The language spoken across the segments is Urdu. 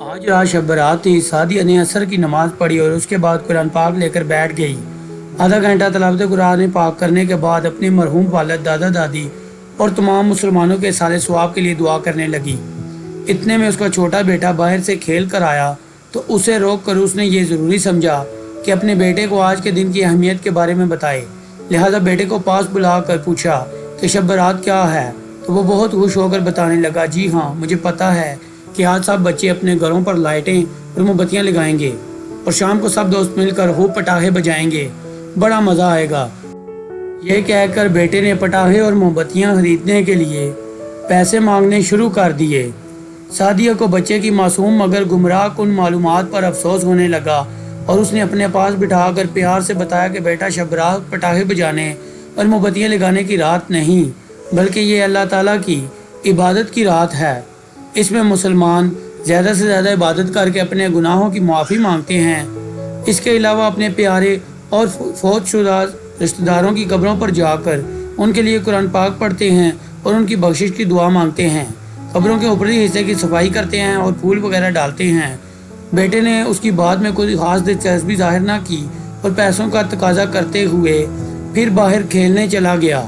آج رات شب برات تھی۔ سعدیہ نے عصر کی نماز پڑھی اور اس کے بعد قرآن پاک لے کر بیٹھ گئی۔ آدھا گھنٹہ تلاوت قرآن پاک کرنے کے بعد اپنی مرحوم والد، دادا دادی اور تمام مسلمانوں کے سارے ثواب کے لیے دعا کرنے لگی۔ اتنے میں اس کا چھوٹا بیٹا باہر سے کھیل کر آیا تو اسے روک کر اس نے یہ ضروری سمجھا کہ اپنے بیٹے کو آج کے دن کی اہمیت کے بارے میں بتائے۔ لہٰذا بیٹے کو پاس بلا کر پوچھا کہ شب برات کیا ہے، تو وہ بہت خوش ہو کر بتانے لگا، جی ہاں مجھے پتہ ہے کہ آج سب بچے اپنے گھروں پر لائٹیں اور موم بتیاں لگائیں گے اور شام کو سب دوست مل کر خوب پٹاخے بجائیں گے، بڑا مزہ آئے گا۔ یہ کہہ کر بیٹے نے پٹاخے اور موم بتیاں خریدنے کے لیے پیسے مانگنے شروع کر دیے۔ سعدیہ کو بچے کی معصوم مگر گمراہ کن معلومات پر افسوس ہونے لگا اور اس نے اپنے پاس بٹھا کر پیار سے بتایا کہ بیٹا، شب رات پٹاخے بجانے اور موم بتیاں لگانے کی رات نہیں، بلکہ یہ اللہ تعالیٰ کی عبادت کی رات ہے۔ اس میں مسلمان زیادہ سے زیادہ عبادت کر کے اپنے گناہوں کی معافی مانگتے ہیں۔ اس کے علاوہ اپنے پیارے اور فوت شدہ رشتہ داروں کی قبروں پر جا کر ان کے لیے قرآن پاک پڑھتے ہیں اور ان کی بخشش کی دعا مانگتے ہیں۔ قبروں کے اوپری حصے کی صفائی کرتے ہیں اور پھول وغیرہ ڈالتے ہیں۔ بیٹے نے اس کی بات میں کوئی خاص دلچسپی ظاہر نہ کی اور پیسوں کا تقاضا کرتے ہوئے پھر باہر کھیلنے چلا گیا۔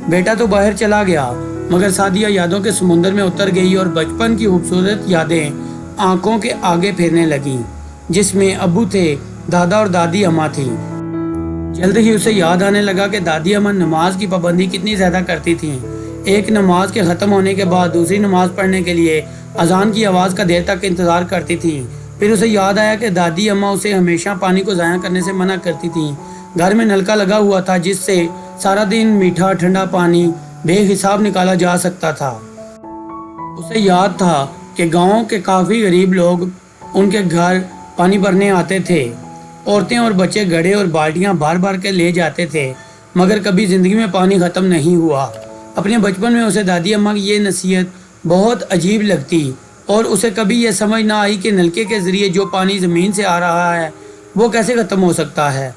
بیٹا تو باہر چلا گیا مگر سعدیہ یادوں کے سمندر میں اتر گئی اور بچپن کی خوبصورت یادیں آنکھوں کے آگے پھیرنے لگیں، جس میں ابو تھے، دادا اور دادی اماں تھی۔ جلد ہی اسے یاد آنے لگا کہ دادی اماں نماز کی پابندی کتنی زیادہ کرتی تھیں۔ ایک نماز کے ختم ہونے کے بعد دوسری نماز پڑھنے کے لیے اذان کی آواز کا دیر تک انتظار کرتی تھیں۔ پھر اسے یاد آیا کہ دادی اماں اسے ہمیشہ پانی کو ضائع کرنے سے منع کرتی تھیں۔ گھر میں نلکا لگا ہوا تھا جس سے سارا دن میٹھا ٹھنڈا پانی بے حساب نکالا جا سکتا تھا۔ اسے یاد تھا کہ گاؤں کے کافی غریب لوگ ان کے گھر پانی بھرنے آتے تھے۔ عورتیں اور بچے گھڑے اور بالٹیاں بھر بھر کے لے جاتے تھے مگر کبھی زندگی میں پانی ختم نہیں ہوا۔ اپنے بچپن میں اسے دادی اماں کی یہ نصیحت بہت عجیب لگتی اور اسے کبھی یہ سمجھ نہ آئی کہ نلکے کے ذریعے جو پانی زمین سے آ رہا ہے وہ کیسے ختم ہو سکتا ہے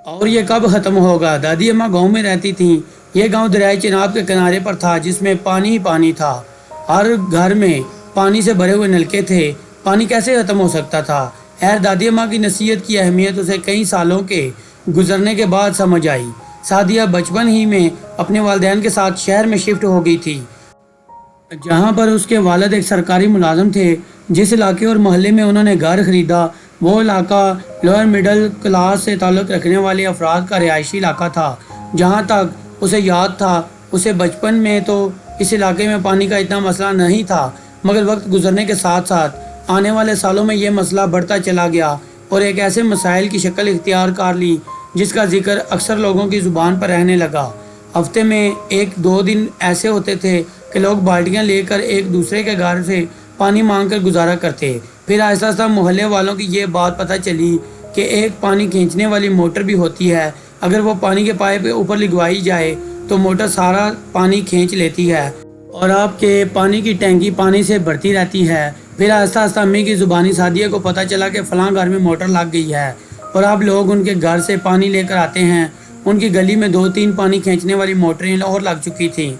اور یہ کب ختم ہوگا۔ دادی اماں گاؤں میں رہتی تھیں۔ یہ گاؤں دریائے چناب کے کنارے پر تھا جس میں پانی ہی پانی تھا۔ ہر گھر میں پانی سے بھرے ہوئے نلکے تھے، پانی کیسے ختم ہو سکتا تھا۔ خیر دادی اماں کی نصیحت کی اہمیت اسے کئی سالوں کے گزرنے کے بعد سمجھ آئی۔ سعدیہ بچپن ہی میں اپنے والدین کے ساتھ شہر میں شفٹ ہو گئی تھی، جہاں پر اس کے والد ایک سرکاری ملازم تھے۔ جس علاقے اور محلے میں انہوں نے گھر خریدا وہ علاقہ لوئر مڈل کلاس سے تعلق رکھنے والے افراد کا رہائشی علاقہ تھا۔ جہاں تک اسے یاد تھا اسے بچپن میں تو اس علاقے میں پانی کا اتنا مسئلہ نہیں تھا مگر وقت گزرنے کے ساتھ ساتھ آنے والے سالوں میں یہ مسئلہ بڑھتا چلا گیا اور ایک ایسے مسائل کی شکل اختیار کر لی جس کا ذکر اکثر لوگوں کی زبان پر رہنے لگا۔ ہفتے میں ایک دو دن ایسے ہوتے تھے کہ لوگ بالٹیاں لے کر ایک دوسرے کے گھر سے پانی مانگ کر گزارا کرتے۔ پھر آہستہ آہستہ محلے والوں کی یہ بات پتہ چلی کہ ایک پانی کھینچنے والی موٹر بھی ہوتی ہے، اگر وہ پانی کے پائپ کے اوپر لگوائی جائے تو موٹر سارا پانی کھینچ لیتی ہے اور آپ کے پانی کی ٹینکی پانی سے بھرتی رہتی ہے۔ پھر آہستہ آہستہ امی کی زبانی سعدیہ کو پتہ چلا کہ فلاں گھر میں موٹر لگ گئی ہے اور اب لوگ ان کے گھر سے پانی لے کر آتے ہیں۔ ان کی گلی میں دو تین پانی کھینچنے والی موٹریں اور لگ چکی تھیں۔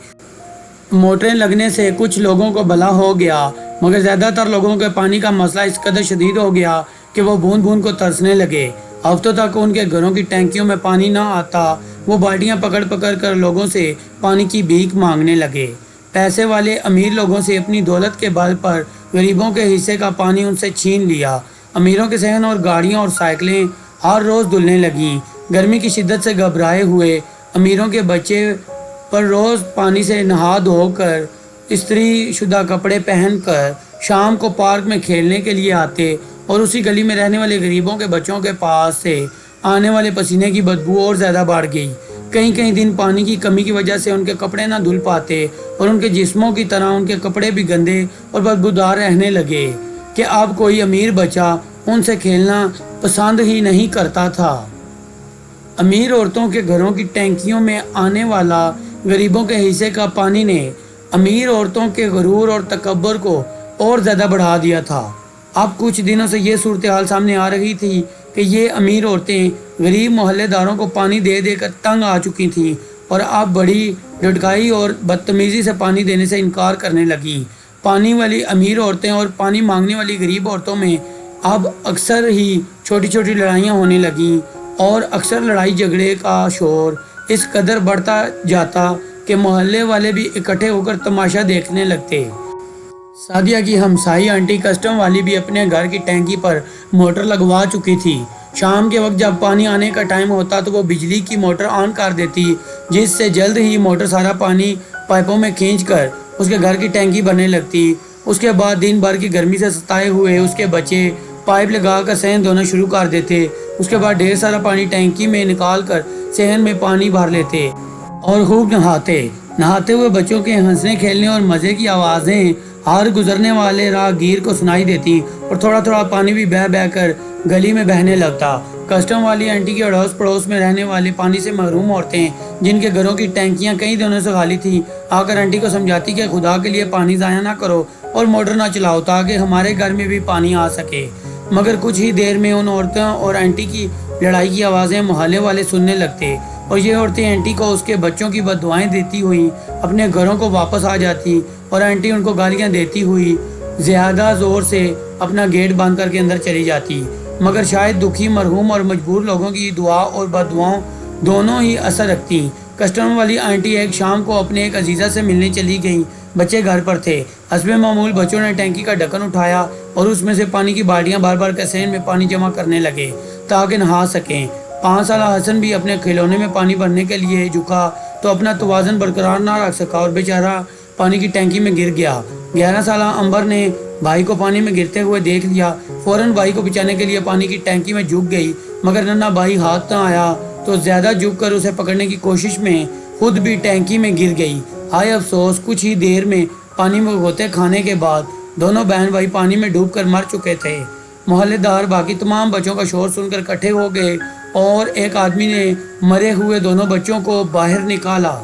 موٹریں لگنے سے کچھ لوگوں کو بھلا ہو گیا مگر زیادہ تر لوگوں کے پانی کا مسئلہ اس قدر شدید ہو گیا کہ وہ بوند بوند کو ترسنے لگے۔ ہفتوں تک ان کے گھروں کی ٹینکیوں میں پانی نہ آتا، وہ بالٹیاں پکڑ پکڑ کر لوگوں سے پانی کی بھیک مانگنے لگے۔ پیسے والے امیر لوگوں سے اپنی دولت کے بل پر غریبوں کے حصے کا پانی ان سے چھین لیا۔ امیروں کے صحن اور گاڑیاں اور سائیکلیں ہر روز دھلنے لگیں۔ گرمی کی شدت سے گھبرائے ہوئے امیروں کے بچے پر روز پانی سے نہا دھو کر استری شدہ کپڑے پہن کر شام کو پارک میں کھیلنے کے لیے آتے اور اسی گلی میں رہنے والے غریبوں کے بچوں کے پاس سے آنے والے پسینے کی بدبو اور زیادہ بڑھ گئی۔ کئی کئی دن پانی کی کمی کی وجہ سے ان کے کپڑے نہ دھل پاتے اور ان کے جسموں کی طرح ان کے کپڑے بھی گندے اور بدبودار رہنے لگے کہ اب کوئی امیر بچہ ان سے کھیلنا پسند ہی نہیں کرتا تھا۔ امیر عورتوں کے گھروں کی ٹینکیوں میں آنے والا غریبوں کے حصے کا پانی نے امیر عورتوں کے غرور اور تکبر کو اور زیادہ بڑھا دیا تھا۔ اب کچھ دنوں سے یہ صورتحال سامنے آ رہی تھی کہ یہ امیر عورتیں غریب محلے داروں کو پانی دے دے کر تنگ آ چکی تھیں اور اب بڑی ڈٹکائی اور بدتمیزی سے پانی دینے سے انکار کرنے لگیں۔ پانی والی امیر عورتیں اور پانی مانگنے والی غریب عورتوں میں اب اکثر ہی چھوٹی چھوٹی لڑائیاں ہونے لگیں اور اکثر لڑائی جھگڑے کا شور اس قدر بڑھتا جاتا کہ محلے والے بھی اکٹھے ہو کر تماشا دیکھنے لگتے۔ سعدیہ کی ہمسائی آنٹی کسٹم والی بھی اپنے گھر کی ٹینکی پر موٹر لگوا چکی تھی۔ شام کے وقت جب پانی آنے کا ٹائم ہوتا تو وہ بجلی کی موٹر آن کر دیتی، جس سے جلد ہی موٹر سارا پانی پائپوں میں کھینچ کر اس کے گھر کی ٹینکی بھرنے لگتی۔ اس کے بعد دن بھر کی گرمی سے ستائے ہوئے اس کے بچے پائپ لگا کر صحن دھونا شروع کر دیتے۔ اس کے بعد ڈھیر سارا پانی ٹینکی میں نکال کر صحن میں پانی بھر لیتے اور خوب نہاتے۔ نہاتے ہوئے بچوں کے ہنسنے کھیلنے اور مزے کی آوازیں ہر گزرنے والے راہگیر کو سنائی دیتی اور تھوڑا تھوڑا پانی بھی بہہ بہہ کر گلی میں بہنے لگتا۔ کسٹم والی آنٹی کے اڑوس پڑوس میں رہنے والے پانی سے محروم عورتیں جن کے گھروں کی ٹینکیاں کئی دنوں سے خالی تھیں آ کر آنٹی کو سمجھاتی کہ خدا کے لیے پانی ضائع نہ کرو اور موٹر نہ چلاؤ تاکہ ہمارے گھر میں بھی پانی آ سکے۔ مگر کچھ ہی دیر میں ان عورتوں اور آنٹی کی لڑائی کی آوازیں محلے والے سننے لگتے اور یہ عورتیں آنٹی کو اس کے بچوں کی بد دعائیں دیتی ہوئی اپنے گھروں کو واپس آ جاتی اور آنٹی ان کو گالیاں دیتی ہوئی زیادہ زور سے اپنا گیٹ بند کر کے اندر چلی جاتی۔ مگر شاید دکھی مرحوم اور مجبور لوگوں کی دعا اور بد دعاؤں دونوں ہی اثر رکھتی۔ کسٹم والی آنٹی ایک شام کو اپنے ایک عزیزہ سے ملنے چلی گئیں۔ بچے گھر پر تھے۔ حسب معمول بچوں نے ٹینکی کا ڈھکن اٹھایا اور اس میں سے پانی کی بالٹیاں بھر بھر کے صحن میں پانی جمع کرنے لگے تاکہ نہا سکیں۔ 5 سالہ حسن بھی اپنے کھلونے میں پانی بھرنے کے لیے جھکا تو اپنا توازن برقرار نہ رکھ سکا اور بیچارہ پانی کی ٹینکی میں گر گیا۔ 11 سالہ امبر نے بھائی کو پانی میں گرتے ہوئے دیکھ لیا، فوراً بھائی کو بچانے کے لیے پانی کی ٹینکی میں جھک گئی، مگر ننھا بھائی ہاتھ نہ آیا تو زیادہ جھک کر اسے پکڑنے کی کوشش میں خود بھی ٹینکی میں گر گئی۔ ہائے افسوس، کچھ ہی دیر میں پانی میں غوطے کھانے کے بعد دونوں بہن بھائی پانی میں ڈوب کر مر چکے تھے۔ محلے دار باقی تمام بچوں کا شور سن کر اکٹھے ہو گئے اور ایک آدمی نے مرے ہوئے دونوں بچوں کو باہر نکالا۔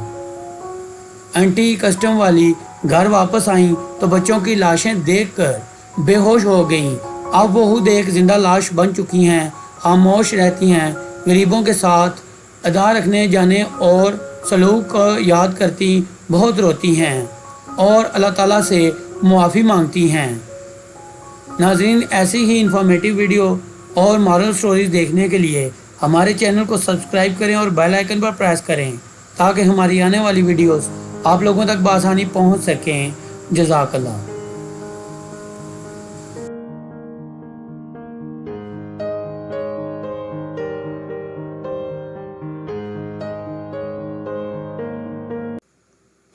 آنٹی کسٹم والی گھر واپس آئیں تو بچوں کی لاشیں دیکھ کر بے ہوش ہو گئیں۔ اب وہ خود ایک زندہ لاش بن چکی ہیں، خاموش رہتی ہیں، غریبوں کے ساتھ ادا رکھنے جانے اور سلوک کو یاد کرتی بہت روتی ہیں اور اللہ تعالیٰ سے معافی مانگتی ہیں۔ ناظرین، ایسی ہی انفارمیٹیو ویڈیو اور مارل سٹوریز دیکھنے کے لیے ہمارے چینل کو سبسکرائب کریں اور بیل آئیکن پر پریس کریں تاکہ ہماری آنے والی ویڈیوز آپ لوگوں تک بآسانی پہنچ سکیں۔ جزاک اللہ۔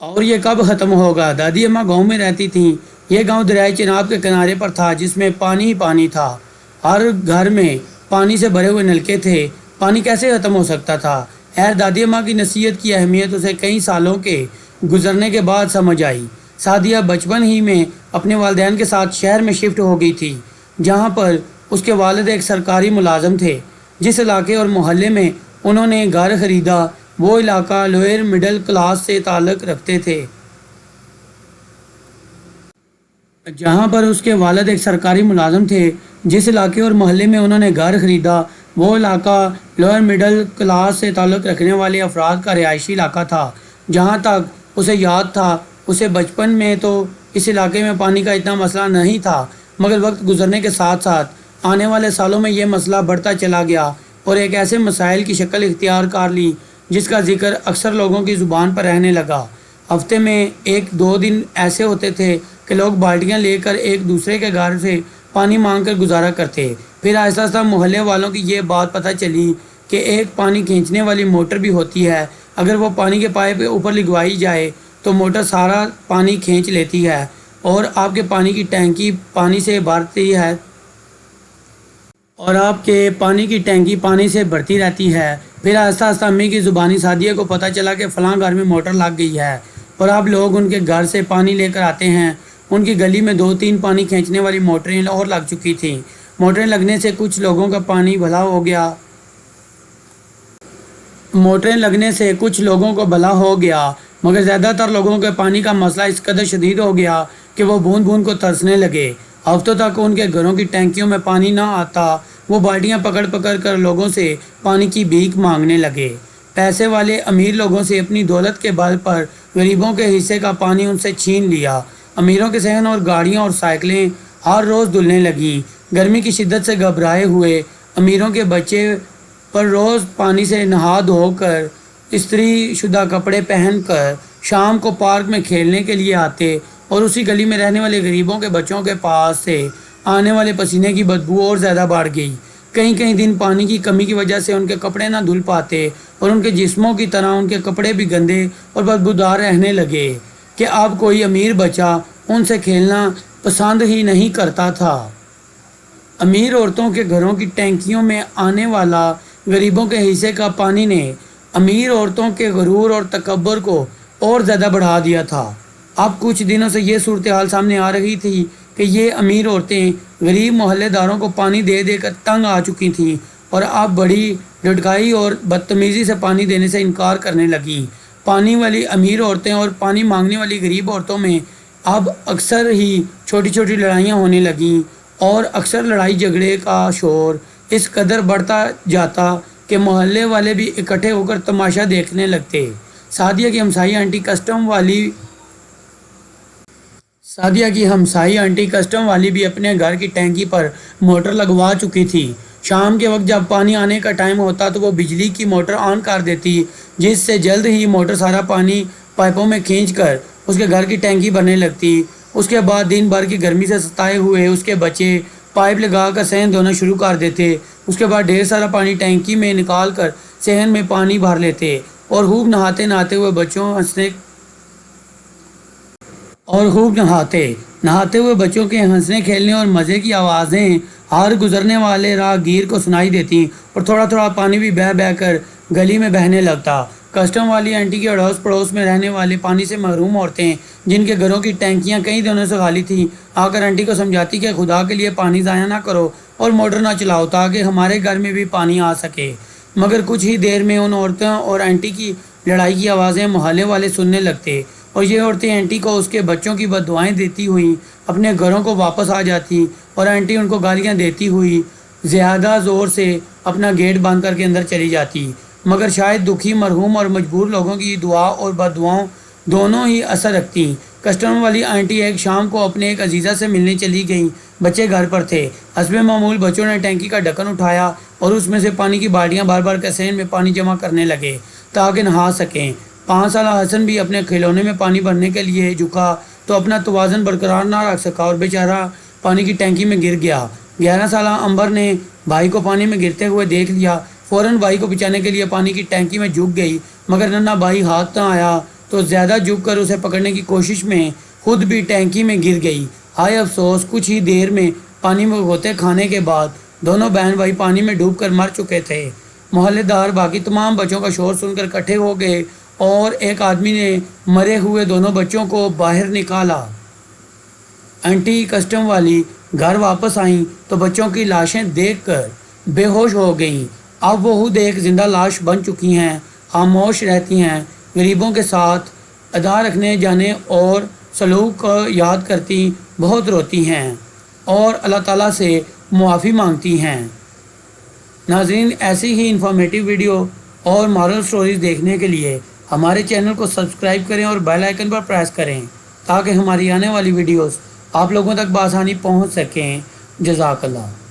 اور یہ کب ختم ہوگا؟ دادی اماں گاؤں میں رہتی تھیں۔ یہ گاؤں دریائے چناب کے کنارے پر تھا جس میں پانی ہی پانی تھا۔ ہر گھر میں پانی سے بھرے ہوئے نلکے تھے۔ پانی کیسے ختم ہو سکتا تھا؟ خیر، دادی اماں کی نصیحت کی اہمیت اسے کئی سالوں کے گزرنے کے بعد سمجھ آئی۔ سعدیہ بچپن ہی میں اپنے والدین کے ساتھ شہر میں شفٹ ہو گئی تھی جہاں پر اس کے والد ایک سرکاری ملازم تھے۔ جس علاقے اور محلے میں انہوں نے گھر خریدا وہ علاقہ لوئر مڈل کلاس سے تعلق رکھتے تھے۔ جہاں پر اس کے والد ایک سرکاری ملازم تھے، جس علاقے اور محلے میں انہوں نے گھر خریدا وہ علاقہ لوئر مڈل کلاس سے تعلق رکھنے والے افراد کا رہائشی علاقہ تھا۔ جہاں تک اسے یاد تھا، اسے بچپن میں تو اس علاقے میں پانی کا اتنا مسئلہ نہیں تھا، مگر وقت گزرنے کے ساتھ ساتھ آنے والے سالوں میں یہ مسئلہ بڑھتا چلا گیا اور ایک ایسے مسائل کی شکل اختیار کر لی جس کا ذکر اکثر لوگوں کی زبان پر رہنے لگا۔ ہفتے میں 1-2 دن ایسے ہوتے تھے کہ لوگ بالٹیاں لے کر ایک دوسرے کے گھر سے پانی مانگ کر گزارا کرتے۔ پھر آہستہ آہستہ محلے والوں کی یہ بات پتہ چلی کہ ایک پانی کھینچنے والی موٹر بھی ہوتی ہے، اگر وہ پانی کے پائپ اوپر لگوائی جائے تو موٹر سارا پانی کھینچ لیتی ہے اور آپ کے پانی کی ٹینکی پانی سے بھرتی ہے پانی سے بھرتی رہتی ہے۔ پھر آہستہ آہستہ امی کی زبانی سعدیہ کو پتہ چلا کہ فلاں گھر میں موٹر لگ گئی ہے اور اب لوگ ان کے گھر سے پانی لے کر آتے ہیں۔ ان کی گلی میں 2-3 پانی کھینچنے والی موٹریں اور لگ چکی تھیں۔ موٹریں لگنے سے کچھ لوگوں کا پانی بھلا ہو گیا مگر زیادہ تر لوگوں کے پانی کا مسئلہ اس قدر شدید ہو گیا کہ وہ بوند بوند کو ترسنے لگے۔ ہفتوں تک ان کے گھروں کی ٹینکیوں میں پانی نہ آتا، وہ بالٹیاں پکڑ پکڑ کر لوگوں سے پانی کی بھیک مانگنے لگے۔ پیسے والے امیر لوگوں سے اپنی دولت کے بل پر غریبوں کے حصے کا پانی ان سے چھین لیا۔ امیروں کے صحن اور گاڑیاں اور سائیکلیں ہر روز دھلنے لگیں۔ گرمی کی شدت سے گھبرائے ہوئے امیروں کے بچے پر روز پانی سے نہا دھو کر استری شدہ کپڑے پہن کر شام کو پارک میں کھیلنے کے لیے آتے، اور اسی گلی میں رہنے والے غریبوں کے بچوں کے پاس سے آنے والے پسینے کی بدبو اور زیادہ بڑھ گئی۔ کئی کئی دن پانی کی کمی کی وجہ سے ان کے کپڑے نہ دھل پاتے، اور ان کے جسموں کی طرح ان کے کپڑے بھی گندے اور بدبودار رہنے لگے کہ اب کوئی امیر بچہ ان سے کھیلنا پسند ہی نہیں کرتا تھا۔ امیر عورتوں کے گھروں کی ٹینکیوں میں آنے والا غریبوں کے حصے کا پانی نے امیر عورتوں کے غرور اور تکبر کو اور زیادہ بڑھا دیا تھا۔ اب کچھ دنوں سے یہ صورتحال سامنے آ رہی تھی کہ یہ امیر عورتیں غریب محلے داروں کو پانی دے دے کر تنگ آ چکی تھیں، اور اب بڑی ڈٹکائی اور بدتمیزی سے پانی دینے سے انکار کرنے لگیں۔ پانی والی امیر عورتیں اور پانی مانگنے والی غریب عورتوں میں اب اکثر ہی چھوٹی چھوٹی لڑائیاں ہونے لگیں، اور اکثر لڑائی جھگڑے کا شور اس قدر بڑھتا جاتا کہ محلے والے بھی اکٹھے ہو کر تماشا دیکھنے لگتے۔ سعدیہ کی ہمسائی آنٹی کسٹم والی بھی اپنے گھر کی ٹینکی پر موٹر لگوا چکی تھی۔ شام کے وقت جب پانی آنے کا ٹائم ہوتا تو وہ بجلی کی موٹر آن کر دیتی، جس سے جلد ہی موٹر سارا پانی پائپوں میں کھینچ کر اس کے گھر کی ٹینکی بھرنے لگتی۔ اس کے بعد دن بھر کی گرمی سے ستائے ہوئے اس کے بچے پائپ لگا کر صحن دھونا شروع کر دیتے۔ اس کے بعد ڈھیر سارا پانی ٹینکی میں نکال کر صحن میں پانی بھر لیتے، اور خوب نہاتے ہوئے بچوں کے ہنسنے کھیلنے اور مزے کی آوازیں ہر گزرنے والے راہگیر کو سنائی دیتی، اور تھوڑا تھوڑا پانی بھی بہہ بہہ کر گلی میں بہنے لگتا۔ کسٹم والی آنٹی کے اڑوس پڑوس میں رہنے والے پانی سے محروم عورتیں، جن کے گھروں کی ٹینکیاں کئی دنوں سے خالی تھیں، آ کر آنٹی کو سمجھاتی کہ خدا کے لیے پانی ضائع نہ کرو اور موٹر نہ چلاؤ تاکہ ہمارے گھر میں بھی پانی آ سکے۔ مگر کچھ ہی دیر میں ان عورتوں اور آنٹی کی لڑائی کی آوازیں محلے والے سننے لگتے، اور یہ عورتیں آنٹی کو اس کے بچوں کی بد دعائیں دیتی ہوئی اپنے گھروں کو واپس آ جاتی، اور آنٹی ان کو گالیاں دیتی ہوئی زیادہ زور سے اپنا گیٹ بند کر کے اندر چلی جاتی۔ مگر شاید دکھی، مرحوم اور مجبور لوگوں کی دعا اور بد دعاؤں دونوں ہی اثر رکھتی۔ کسٹم والی آنٹی ایک شام کو اپنے ایک عزیزہ سے ملنے چلی گئیں۔ بچے گھر پر تھے۔ حسب معمول بچوں نے ٹینکی کا ڈھکن اٹھایا اور اس میں سے پانی کی بالٹیاں بھر بھر کر صحن میں پانی جمع کرنے لگے تاکہ نہا سکیں۔ 5 سالہ حسن بھی اپنے کھلونے میں پانی بھرنے کے لیے جھکا تو اپنا توازن برقرار نہ رکھ سکا اور بیچارہ پانی کی ٹینکی میں گر گیا۔ 11 سالہ امبر نے بھائی کو پانی میں گرتے ہوئے دیکھ لیا، فوراً بھائی کو بچانے کے لیے پانی کی ٹینکی میں جھک گئی، مگر ننھا بھائی ہاتھ نہ آیا تو زیادہ جھک کر اسے پکڑنے کی کوشش میں خود بھی ٹینکی میں گر گئی۔ ہائے افسوس! کچھ ہی دیر میں پانی میں غوطے کھانے کے بعد دونوں بہن بھائی پانی میں ڈوب کر مر چکے تھے۔ محلے دار باقی تمام بچوں کا شور سن کر اکٹھے ہو گئے، اور ایک آدمی نے مرے ہوئے دونوں بچوں کو باہر نکالا۔ آنٹی کسٹم والی گھر واپس آئیں تو بچوں کی لاشیں دیکھ کر بے ہوش ہو گئیں۔ اب وہ خود ایک زندہ لاش بن چکی ہیں، خاموش رہتی ہیں، غریبوں کے ساتھ ادا رکھنے جانے اور سلوک کو یاد کرتی بہت روتی ہیں اور اللہ تعالیٰ سے معافی مانگتی ہیں۔ ناظرین، ایسی ہی انفارمیٹیو ویڈیو اور مارل سٹوریز دیکھنے کے لیے ہمارے چینل کو سبسکرائب کریں اور بیل آئیکن پر پریس کریں تاکہ ہماری آنے والی ویڈیوز آپ لوگوں تک بآسانی پہنچ سکیں۔ جزاک اللہ۔